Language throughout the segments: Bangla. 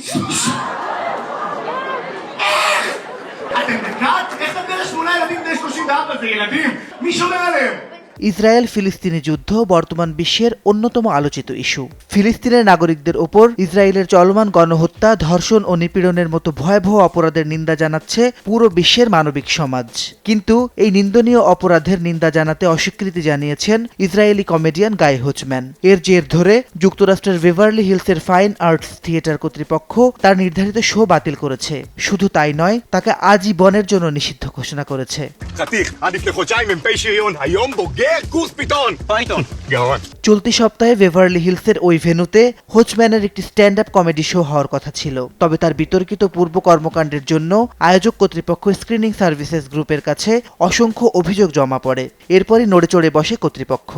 אתם דקת? איך אתם בן 8 ילדים בני 34? זה ילדים? מי שומר עליהם? ইসরায়েল ফিলিস্তিনি যুদ্ধ বর্তমান বিশ্বের অন্যতম আলোচিত ইস্যু। ফিলিস্তিনের নাগরিকদের ওপর ইসরায়েলের চলমান গণহত্যা, ধর্ষণ ও নিপীড়নের মতো ভয়াবহ অপরাধের নিন্দা জানাচ্ছে পুরো বিশ্বের মানবিক সমাজ। কিন্তু এই নিন্দনীয় অপরাধের নিন্দা জানাতে অস্বীকৃতি জানিয়েছেন ইসরায়েলি কমেডিয়ান গাই হোচম্যান। এর জের ধরে যুক্তরাষ্ট্রের বেভারলি হিলসের ফাইন আর্টস থিয়েটার কর্তৃপক্ষ তার নির্ধারিত শো বাতিল করেছে। শুধু তাই নয়, তাকে আজীবনের জন্য নিষিদ্ধ ঘোষণা করেছে। চলতি সপ্তাহে বেভারলি হিলসের ওই ভেন্যুতে হোচম্যানের একটি স্ট্যান্ড আপ কমেডি শো হওয়ার কথা ছিল। তবে তার বিতর্কিত পূর্ব কর্মকাণ্ডের জন্য আয়োজক কর্তৃপক্ষ স্ক্রিনিং সার্ভিসেস গ্রুপের কাছে অসংখ্য অভিযোগ জমা পড়ে। এরপরই নড়েচড়ে বসে কর্তৃপক্ষ।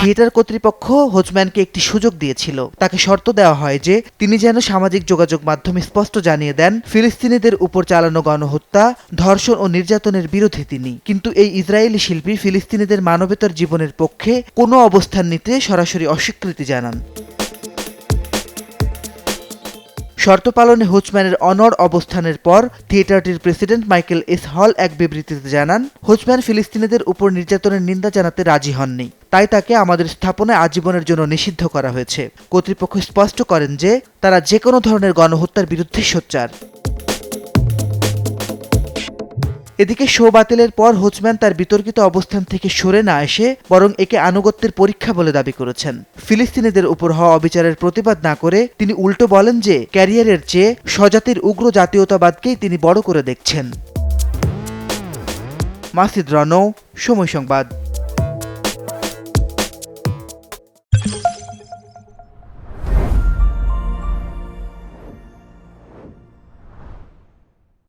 থিয়েটার কর্তৃপক্ষ হোচম্যানকে একটি সুযোগ দিয়েছিল। তাকে শর্ত দেওয়া হয় যে তিনি যেন সামাজিক যোগাযোগ মাধ্যমে স্পষ্ট জানিয়ে দেন ফিলিস্তিনিদের উপর চালানো গণহত্যা, ধর্ষণ ও নির্যাতনের বিরোধী তিনি। কিন্তু এই ইসরায়েলি শিল্পী ফিলিস্তিনিদের মানবেতর জীবনের পক্ষে কোনো অবস্থান নিতে সরাসরি অস্বীকৃতি জানান। শর্ত পালনে হোচম্যানের অনড় অবস্থানের পর থিয়েটারটির প্রেসিডেন্ট মাইকেল এস হল এক বিবৃতিতে জানান, হোচম্যান ফিলিস্তিনিদের উপর নির্যাতনের নিন্দা জানাতে রাজি হননি, তাই তাকে আমাদের স্থাপনায় আজীবনের জন্য নিষিদ্ধ করা হয়েছে। কর্তৃপক্ষ স্পষ্ট করেন যে তারা যে কোনো ধরনের গণহত্যার বিরুদ্ধে সোচ্চার। এদিকে শো বাতিলের পর হোচম্যান তার বিতর্কিত অবস্থান থেকে সরে না এসে বরং একে আনুগত্যের পরীক্ষা বলে দাবি করেছেন। ফিলিস্তিনিদের উপর হওয়া অবিচারের প্রতিবাদ না করে তিনি উল্টো বলেন যে ক্যারিয়ারের চেয়ে স্বজাতির উগ্র জাতীয়তাবাদকেই তিনি বড় করে দেখছেন। মাসিদ রানো, সময় সংবাদ।